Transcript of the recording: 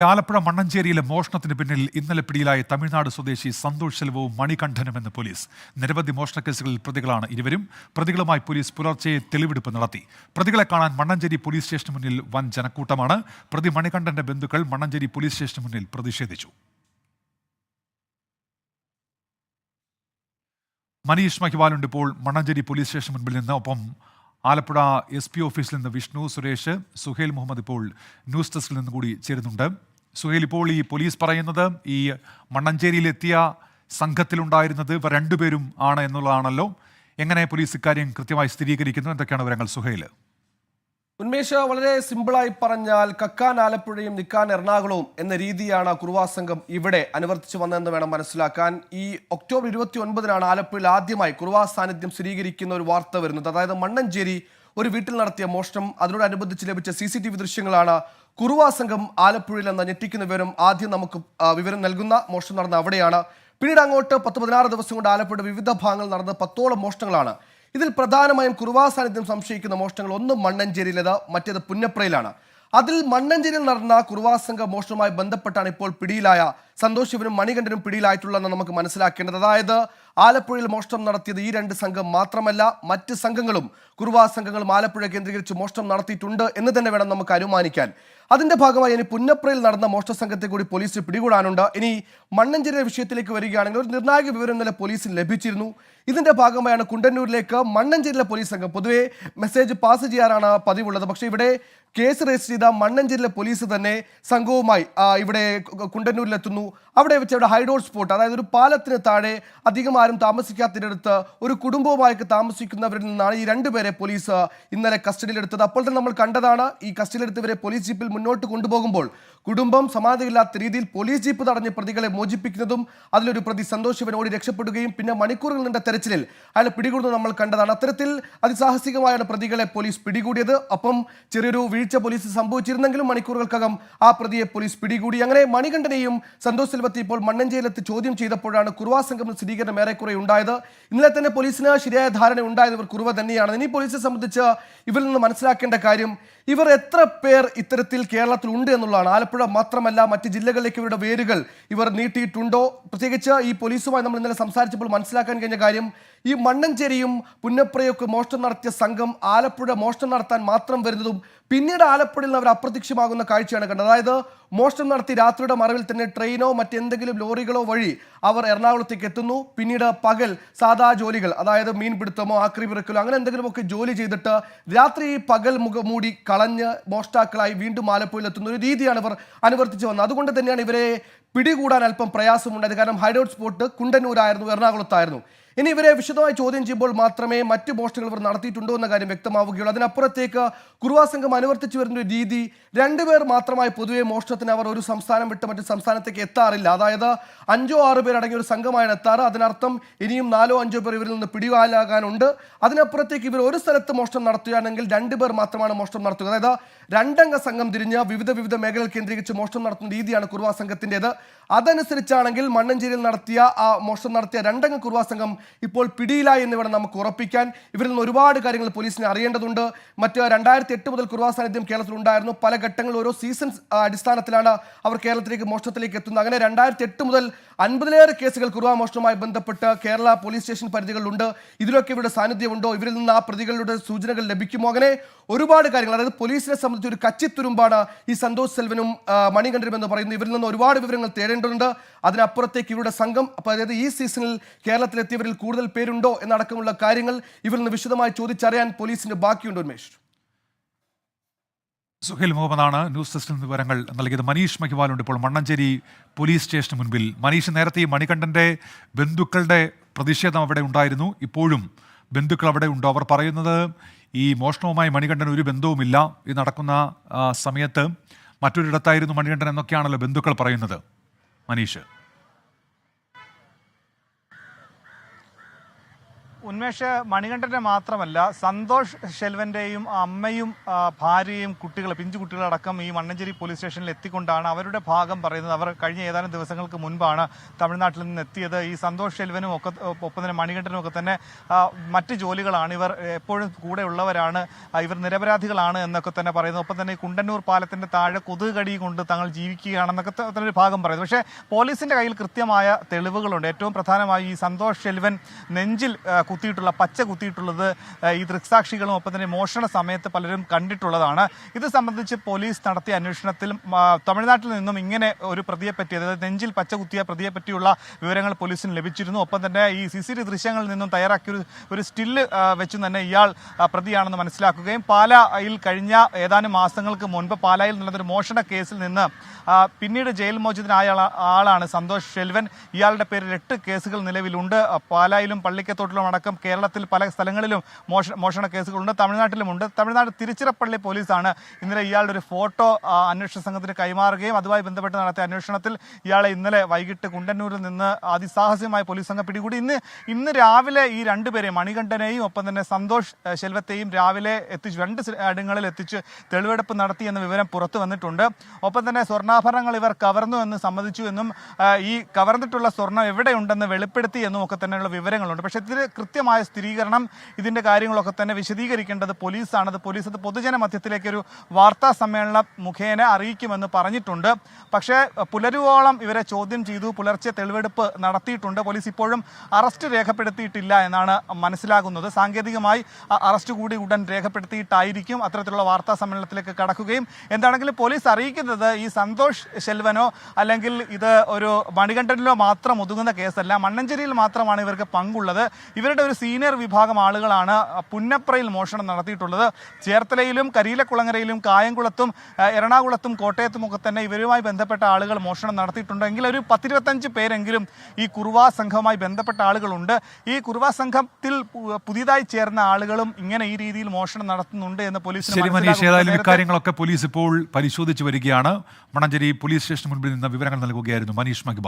ആലപ്പുഴ മണ്ണഞ്ചേരിയിലെ മോഷണത്തിന് പിന്നിൽ ഇന്നലെ പിടിയിലായ തമിഴ്നാട് സ്വദേശി സന്തോഷ് സെൽവവും മണികണ്ഠനുമെന്ന് പോലീസ്. നിരവധി മോഷണക്കേസുകളിൽ പ്രതികളാണ് ഇരുവരും. പ്രതികളുമായി പോലീസ് പുലർച്ചെ തെളിവെടുപ്പ് നടത്തി. പ്രതികളെ കാണാൻ മണ്ണഞ്ചേരി പോലീസ് സ്റ്റേഷന് മുന്നിൽ വൻ ജനക്കൂട്ടമാണ്. പ്രതി മണികണ്ഠന്റെ ബന്ധുക്കൾ മണ്ണഞ്ചേരി പോലീസ് സ്റ്റേഷന് മുന്നിൽ പ്രതിഷേധിച്ചു. മനീഷ് മഹിവാലുണ്ട് ഇപ്പോൾ മണ്ണഞ്ചേരി പോലീസ് സ്റ്റേഷന് മുൻപിൽ നിന്ന്. ഒപ്പം ആലപ്പുഴ SP ഓഫീസിൽ നിന്ന് വിഷ്ണു, സുരേഷ്, സുഹേൽ മുഹമ്മദ് ഇപ്പോൾ ന്യൂസ് ഡെസ്കിൽ നിന്ന് കൂടി ചേരുന്നുണ്ട്. സുഹേൽ, ഇപ്പോൾ ഈ പോലീസ് പറയുന്നത് ഈ മണ്ണഞ്ചേരിയിലെത്തിയ സംഘത്തിലുണ്ടായിരുന്നത് ഇവർ രണ്ടുപേരും ആണ് എന്നുള്ളതാണല്ലോ. എങ്ങനെ പോലീസ് ഇക്കാര്യം കൃത്യമായി സ്ഥിരീകരിക്കുന്നു? എന്തൊക്കെയാണ് വിവരങ്ങൾ സുഹേൽ? ഉന്മേഷ, വളരെ സിമ്പിളായി പറഞ്ഞാൽ കക്കാൻ ആലപ്പുഴയും നിൽക്കാൻ എറണാകുളവും എന്ന രീതിയാണ് കുറുവാ സംഘം ഇവിടെ അനുവർത്തിച്ചു വന്നതെന്ന് വേണം മനസ്സിലാക്കാൻ. ഈ ഒക്ടോബർ 29-നാണ് ആലപ്പുഴയിൽ ആദ്യമായി കുറുവാ സാന്നിധ്യം സ്ഥിരീകരിക്കുന്ന ഒരു വാർത്ത വരുന്നത്. അതായത് മണ്ണഞ്ചേരി ഒരു വീട്ടിൽ നടത്തിയ മോഷണം, അതിനോടനുബന്ധിച്ച് ലഭിച്ച CCTV ദൃശ്യങ്ങളാണ് കുറുവാ സംഘം ആലപ്പുഴയിൽ എന്ന ഞെട്ടിക്കുന്ന വിവരം ആദ്യം നമുക്ക് വിവരം നൽകുന്ന. മോഷണം നടന്ന അവിടെയാണ്. പിന്നീട് അങ്ങോട്ട് 10-16 ദിവസം കൊണ്ട് ആലപ്പുഴ വിവിധ ഭാഗങ്ങളിൽ നടന്ന 10ഓളം മോഷണങ്ങളാണ്. ഇതിൽ പ്രധാനമായും കുറുവാ സാന്നിധ്യം സംശയിക്കുന്ന മോഷണങ്ങൾ ഒന്ന് മണ്ണഞ്ചേരിയിലേത്, മറ്റേത് പുന്നപ്രയിലാണ്. അതിൽ മണ്ണഞ്ചേരിയിൽ നടന്ന കുറുവാ സംഘ മോഷണവുമായി ബന്ധപ്പെട്ടാണ് ഇപ്പോൾ പിടിയിലായ സന്തോഷ് ശിവനും മണികണ്ഠനും പിടിയിലായിട്ടുള്ളതെന്ന് നമുക്ക് മനസ്സിലാക്കേണ്ടത്. അതായത് ആലപ്പുഴയിൽ മോഷണം നടത്തിയത് ഈ രണ്ട് സംഘം മാത്രമല്ല, മറ്റ് സംഘങ്ങളും കുറുവാ സംഘങ്ങളും ആലപ്പുഴ കേന്ദ്രീകരിച്ച് മോഷണം നടത്തിയിട്ടുണ്ട് എന്ന് തന്നെ വേണം നമുക്ക് അനുമാനിക്കാൻ. അതിന്റെ ഭാഗമായി ഇനി പുന്നപ്രയിൽ നടന്ന മോഷണ സംഘത്തെ കൂടി പോലീസ് പിടികൂടാനുണ്ട്. ഇനി മണ്ണഞ്ചേരി വിഷയത്തിലേക്ക് വരികയാണെങ്കിൽ ഒരു നിർണായക വിവരം ഇന്നലെ പോലീസിന് ലഭിച്ചിരുന്നു. ഇതിന്റെ ഭാഗമായാണ് കുണ്ടന്നൂരിലേക്ക് മണ്ണഞ്ചേരിയിലെ പോലീസ് സംഘം പൊതുവെ മെസ്സേജ് പാസ് ചെയ്യാറാണ് പതിവുള്ളത്. പക്ഷേ ഇവിടെ കേസ് രജിസ്റ്റർ ചെയ്ത മണ്ണഞ്ചേരിയിലെ പോലീസ് തന്നെ സംഘവുമായി ഇവിടെ കുണ്ടന്നൂരിലെത്തുന്നു. അവിടെ വെച്ച് അവിടെ ഹൈഡൌട്ട് സ്പോട്ട്, അതായത് ഒരു പാലത്തിന് താഴെ അധികം ആരും താമസിക്കാത്തിനടുത്ത് ഒരു കുടുംബവുമായി താമസിക്കുന്നവരിൽ നിന്നാണ് ഈ രണ്ടുപേരെ പോലീസ് ഇന്നലെ കസ്റ്റഡിയിലെടുത്തത്. അപ്പോൾ തന്നെ നമ്മൾ കണ്ടതാണ് ഈ കസ്റ്റഡിയിലെടുത്തവരെ പോലീസ് ജീപ്പിൽ മുന്നോട്ട് കൊണ്ടുപോകുമ്പോൾ കുടുംബം സമാധിയില്ലാത്ത രീതിയിൽ പോലീസ് ജീപ്പ് തടഞ്ഞ് പ്രതികളെ മോചിപ്പിക്കുന്നതും അതിലൊരു പ്രതി സന്തോഷ് ശിവൻ ഓടി രക്ഷപ്പെടുകയും പിന്നെ മണിക്കൂറുകൾ നീണ്ട തെരച്ചിലിൽ അയാൾ പിടികൂടുന്നത് നമ്മൾ കണ്ടതാണ്. അത്തരത്തിൽ അതിസാഹസികമായാണ് പ്രതികളെ പോലീസ് പിടികൂടിയത്. അപ്പം ചെറിയൊരു വീഴ്ച പോലീസ് സംഭവിച്ചിരുന്നെങ്കിലും മണിക്കൂറുകൾക്കകം ആ പ്രതിയെ പോലീസ് പിടികൂടി. അങ്ങനെ മണികണ്ഠനെയും സന്തോഷ് സെൽവത്തെ ഇപ്പോൾ മണ്ണഞ്ചേരിയിലെത്തി ചോദ്യം ചെയ്തപ്പോഴാണ് കുറുവാ സംഘം സ്ഥിരീകരണം ഏറെക്കുറെ ഉണ്ടായത്. ഇന്നലെ തന്നെ പോലീസിന് ശരിയായ ധാരണ ഉണ്ടായത് ഇവർ കുറുവ തന്നെയാണ്. ഇനി പോലീസിനെ സംബന്ധിച്ച് ഇവരിൽ നിന്ന് മനസ്സിലാക്കേണ്ട കാര്യം ഇവർ എത്ര പേർ ഇത്തരത്തിൽ കേരളത്തിൽ ഉണ്ട് എന്നുള്ളതാണ്. ആലപ്പുഴ മാത്രമല്ല, മറ്റ് ജില്ലകളിലേക്ക് ഇവരുടെ വേരുകൾ ഇവർ നീട്ടിയിട്ടുണ്ടോ? പ്രത്യേകിച്ച് ഈ പോലീസുമായി നമ്മൾ ഇന്നലെ സംസാരിച്ചപ്പോൾ മനസ്സിലാക്കാൻ കഴിഞ്ഞ കാര്യം ഈ മണ്ണഞ്ചേരിയും പുന്നപ്രയൊക്കെ മോഷണം നടത്തിയ സംഘം ആലപ്പുഴ മോഷണം നടത്താൻ മാത്രം വരുന്നതും പിന്നീട് ആലപ്പുഴയിൽ അവർ അപ്രത്യക്ഷമാകുന്ന കാഴ്ചയാണ് കണ്ടത്. അതായത് മോഷണം നടത്തി രാത്രിയുടെ മറവിൽ തന്നെ ട്രെയിനോ മറ്റെന്തെങ്കിലും ലോറികളോ വഴി അവർ എറണാകുളത്തേക്ക് എത്തുന്നു. പിന്നീട് പകൽ സാധാ ജോലികൾ, അതായത് മീൻപിടുത്തമോ ആക്രി പിറക്കലോ അങ്ങനെ എന്തെങ്കിലുമൊക്കെ ജോലി ചെയ്തിട്ട് രാത്രി പകൽ മുഖംമൂടി കളഞ്ഞ് മോഷ്ടാക്കളായി വീണ്ടും ആലപ്പുഴയിൽ എത്തുന്ന ഒരു രീതിയാണ് ഇവർ അനുവർത്തിച്ചു വന്നത്. അതുകൊണ്ട് തന്നെയാണ് ഇവരെ പിടികൂടാൻ അല്പം പ്രയാസമുണ്ടായത്. കാരണം ഹൈഡൌട്ട് സ്പോട്ട് കുണ്ടന്നൂരായിരുന്നു, എറണാകുളത്തായിരുന്നു. ഇനി ഇവരെ വിശദമായി ചോദ്യം ചെയ്യുമ്പോൾ മാത്രമേ മറ്റ് മോഷണങ്ങൾ ഇവർ നടത്തിയിട്ടുണ്ടോ എന്ന കാര്യം വ്യക്തമാവുകയുള്ളൂ. അതിനപ്പുറത്തേക്ക് കുറുവാ സംഘം അനുവർത്തിച്ചു വരുന്ന ഒരു രീതി, രണ്ടുപേർ മാത്രമായി പൊതുവെ മോഷണത്തിന് അവർ ഒരു സംസ്ഥാനം വിട്ട് മറ്റു സംസ്ഥാനത്തേക്ക് എത്താറില്ല. അതായത് 5-6 പേർ അടങ്ങിയ ഒരു സംഘമാണ് എത്താറ്. അതിനർത്ഥം ഇനിയും 4-5 പേർ ഇവരിൽ നിന്ന് പിടിവാലാകാനുണ്ട്. അതിനപ്പുറത്തേക്ക് ഇവർ ഒരു സ്ഥലത്ത് മോഷണം നടത്തുകയാണെങ്കിൽ 2 പേർ മാത്രമാണ് മോഷണം നടത്തുക. അതായത് 2 അംഗ സംഘം തിരിഞ്ഞ് വിവിധ മേഖലകൾ കേന്ദ്രീകരിച്ച് മോഷണം നടത്തുന്ന രീതിയാണ് കുറുവാ സംഘത്തിൻ്റെത്. അതനുസരിച്ചാണെങ്കിൽ മണ്ണഞ്ചേരിയിൽ മോഷണം നടത്തിയ 2 അംഗ കുറുവാ സംഘം ഇപ്പോൾ പിടിയിലായി എന്ന് വേണം നമുക്ക് ഉറപ്പിക്കാൻ. ഇവരിൽ നിന്ന് ഒരുപാട് കാര്യങ്ങൾ പോലീസിനെ അറിയേണ്ടതുണ്ട്. മറ്റ് 2008 മുതൽ കുറുവാ സാന്നിധ്യം കേരളത്തിൽ ഉണ്ടായിരുന്നു. പല ഘട്ടങ്ങളിൽ ഓരോ സീസൺസ് അടിസ്ഥാനത്തിലാണ് അവർ കേരളത്തിലേക്ക് മോഷണത്തിലേക്ക് എത്തുന്നത്. അങ്ങനെ 2008 മുതൽ 50-ലേറെ കേസുകൾ കുറുവാ മോഷണവുമായി ബന്ധപ്പെട്ട് കേരള പോലീസ് സ്റ്റേഷൻ പരിധികളിലുണ്ട്. ഇതിലൊക്കെ ഇവരുടെ സാന്നിധ്യമുണ്ടോ, ഇവരിൽ നിന്ന് ആ പ്രതികളുടെ സൂചനകൾ ലഭിക്കുമോ, അങ്ങനെ ഒരുപാട് കാര്യങ്ങൾ. അതായത് പോലീസിനെ സംബന്ധിച്ച് ഒരു കച്ചിത്തുരുമ്പാണ് ഈ സന്തോഷ് സെൽവനും മണികണ്ഠനും എന്ന് പറയുന്നത്. ഇവരിൽ നിന്ന് ഒരുപാട് വിവരങ്ങൾ തേടേണ്ടതുണ്ട്. അതിനപ്പുറത്തേക്ക് ഇവരുടെ സംഘം, അതായത് ഈ സീസണിൽ കേരളത്തിലെത്തിയവരിൽ കൂടുതൽ പേരുണ്ടോ എന്നടക്കമുള്ള കാര്യങ്ങൾ ഇവരിൽ നിന്ന് വിശദമായി ചോദിച്ചറിയാൻ പോലീസിന് ബാക്കിയുണ്ട്. ഉന്മേഷ്, സുഹേൽ മുഹമ്മദാണ് ന്യൂസ് ഡെസ്കിൽ നിന്ന് വിവരങ്ങൾ നൽകിയത്. മനീഷ് മഹിവാലുണ്ട് ഇപ്പോൾ മണ്ണഞ്ചേരി പോലീസ് സ്റ്റേഷന് മുൻപിൽ. മനീഷ്, നേരത്തെ ഈ മണികണ്ഠന്റെ ബന്ധുക്കളുടെ പ്രതിഷേധം അവിടെ ഉണ്ടായിരുന്നു, ഇപ്പോഴും ബന്ധുക്കൾ അവിടെ ഉണ്ടോ? അവർ പറയുന്നത് ഈ മോഷണവുമായി മണികണ്ഠൻ ഒരു ബന്ധവുമില്ല, ഇത് നടക്കുന്ന സമയത്ത് മറ്റൊരിടത്തായിരുന്നു മണികണ്ഠൻ എന്നൊക്കെയാണല്ലോ ബന്ധുക്കൾ പറയുന്നത്. മനീഷ്. ഉന്മേഷ്, മണികണ്ഠന്റെ മാത്രമല്ല സന്തോഷ് ഷെൽവന്റെയും അമ്മയും ഭാര്യയും പിഞ്ചു കുട്ടികളടക്കം ഈ മണ്ണഞ്ചേരി പോലീസ് സ്റ്റേഷനിൽ എത്തിക്കൊണ്ടാണ് അവരുടെ ഭാഗം പറയുന്നത്. അവർ കഴിഞ്ഞ ഏതാനും ദിവസങ്ങൾക്ക് മുൻപാണ് തമിഴ്നാട്ടിൽ നിന്ന് എത്തിയത്. ഈ സന്തോഷ് ഷെൽവനും ഒപ്പം തന്നെ മണികണ്ഠനും ഒക്കെ തന്നെ മറ്റ് ജോലികളാണ്, ഇവർ എപ്പോഴും കൂടെ ഉള്ളവരാണ്, ഇവർ നിരപരാധികളാണ് എന്നൊക്കെ തന്നെ പറയുന്നത്. ഒപ്പം തന്നെ കുണ്ടന്നൂർ പാലത്തിന്റെ താഴെ കൊതുക് കടി കൊണ്ട് തങ്ങൾ ജീവിക്കുകയാണെന്നൊക്കെ തന്നെ ഒരു ഭാഗം പറയുന്നത്. പക്ഷേ പോലീസിന്റെ കയ്യിൽ കൃത്യമായ തെളിവുകളുണ്ട്. ഏറ്റവും പ്രധാനമായി ഈ സന്തോഷ് ഷെൽവൻ നെഞ്ചിൽ പച്ച കുത്തിയിട്ടുള്ളത് ഈ ദൃക്സാക്ഷികളും ഒപ്പം തന്നെ മോഷണ സമയത്ത് പലരും കണ്ടിട്ടുള്ളതാണ്. ഇത് സംബന്ധിച്ച് പോലീസ് നടത്തിയ അന്വേഷണത്തിൽ തമിഴ്നാട്ടിൽ നിന്നും ഇങ്ങനെ ഒരു പ്രതിയെ പറ്റി, അതായത് നെഞ്ചിൽ പച്ച കുത്തിയ പ്രതിയെ പറ്റിയുള്ള വിവരങ്ങൾ പോലീസിന് ലഭിച്ചിരുന്നു. ഒപ്പം തന്നെ ഈ CCTV ദൃശ്യങ്ങളിൽ നിന്നും തയ്യാറാക്കിയ ഒരു സ്റ്റില്ല് വെച്ച് തന്നെ ഇയാൾ പ്രതിയാണെന്ന് മനസ്സിലാക്കുകയും പാലായിൽ കഴിഞ്ഞ ഏതാനും മാസങ്ങൾക്ക് മുൻപ് പാലായിൽ നടന്നൊരു മോഷണ കേസിൽ നിന്ന് പിന്നീട് ജയിൽ മോചിതനായ ആളാണ് സന്തോഷ് ഷെൽവൻ. ഇയാളുടെ പേരിൽ 8 കേസുകൾ നിലവിലുണ്ട്. പാലായിലും പള്ളിക്കത്തോട്ടിലും അടക്കം കേരളത്തിൽ പല സ്ഥലങ്ങളിലും മോഷണ കേസുകളുണ്ട്, തമിഴ്നാട്ടിലുമുണ്ട്. തമിഴ്നാട് തിരുച്ചിറപ്പള്ളി പോലീസാണ് ഇന്നലെ ഇയാളുടെ ഒരു ഫോട്ടോ അന്വേഷണ സംഘത്തിന് കൈമാറുകയും അതുമായി ബന്ധപ്പെട്ട് നടത്തിയ അന്വേഷണത്തിൽ ഇയാളെ ഇന്നലെ വൈകിട്ട് കുണ്ടന്നൂരിൽ നിന്ന് അതിസാഹസ്യമായി പോലീസ് സംഘം പിടികൂടി. ഇന്ന് രാവിലെ ഈ രണ്ടുപേരെയും, മണികണ്ഠനെയും ഒപ്പം തന്നെ സന്തോഷ് ഷെൽവത്തെയും രാവിലെ എത്തിച്ചു, 2 ഇടങ്ങളിൽ എത്തിച്ച് തെളിവെടുപ്പ് നടത്തി എന്ന വിവരം പുറത്തു വന്നിട്ടുണ്ട്. ഒപ്പം തന്നെ സ്വർണ്ണാഭരണങ്ങൾ ഇവർ കവർന്നു എന്ന് സമ്മതിച്ചു എന്നും ഈ കവർന്നിട്ടുള്ള സ്വർണ്ണം എവിടെയുണ്ടെന്ന് വെളിപ്പെടുത്തി എന്നും ഒക്കെ തന്നെയുള്ള വിവരങ്ങളുണ്ട്. പക്ഷേ ഇതിന് കൃത്യമായ സ്ഥിരീകരണം, ഇതിൻ്റെ കാര്യങ്ങളൊക്കെ തന്നെ വിശദീകരിക്കേണ്ടത് പോലീസാണ്. പോലീസ് അത് പൊതുജന മധ്യത്തിലേക്ക് ഒരു വാർത്താ സമ്മേളനം മുഖേന അറിയിക്കുമെന്ന് പറഞ്ഞിട്ടുണ്ട്. പക്ഷേ പുലരുവോളം ഇവരെ ചോദ്യം ചെയ്തു, പുലർച്ചെ തെളിവെടുപ്പ് നടത്തിയിട്ടുണ്ട്. പോലീസ് ഇപ്പോഴും അറസ്റ്റ് രേഖപ്പെടുത്തിയിട്ടില്ല എന്നാണ് മനസ്സിലാകുന്നത്. സാങ്കേതികമായി അറസ്റ്റ് കൂടി ഉടൻ രേഖപ്പെടുത്തിയിട്ടായിരിക്കും അത്തരത്തിലുള്ള വാർത്താ സമ്മേളനത്തിലേക്ക് കടക്കുകയും. എന്താണെങ്കിലും പോലീസ് അറിയിക്കുന്നത് ഈ സന്തോഷ് ഷെൽവനോ അല്ലെങ്കിൽ ഇത് ഒരു മണികണ്ഠനിലോ മാത്രം ഒതുങ്ങുന്ന കേസല്ല, മണ്ണഞ്ചേരിയിൽ മാത്രമാണ് ഇവർക്ക് പങ്കുള്ളത്. ഇവരുടെ ഒരു സീനിയർ വിഭാഗം ആളുകളാണ് പുന്നപ്രയിൽ മോഷണം നടത്തിയിട്ടുള്ളത്. ചേർത്തലയിലും കരിയിലക്കുളങ്ങരയിലും കായംകുളത്തും എറണാകുളത്തും കോട്ടയത്തും ഒക്കെ തന്നെ ഇവരുമായി ബന്ധപ്പെട്ട ആളുകൾ മോഷണം നടത്തിയിട്ടുണ്ടെങ്കിൽ ഒരു 10-25 പേരെങ്കിലും ഈ കുറുവാ സംഘവുമായി ബന്ധപ്പെട്ട ആളുകളുണ്ട്. ഈ കുറുവാ സംഘത്തിൽ പുതിയതായി ചേർന്ന ആളുകളും ഇങ്ങനെ ഈ രീതിയിൽ മോഷണം നടത്തുന്നുണ്ട് എന്ന് പോലീസിന് മനസ്സിലാകുന്നു. ഇക്കാര്യങ്ങളൊക്കെ പോലീസ് ഇപ്പോൾ പരിശോധിച്ചു വരികയാണ്. മണ്ണഞ്ചേരി പോലീസ് സ്റ്റേഷന് മുൻപിൽ നിന്ന് വിവരങ്ങൾ നൽകുകയായിരുന്നു മനീഷ് മഹിബ.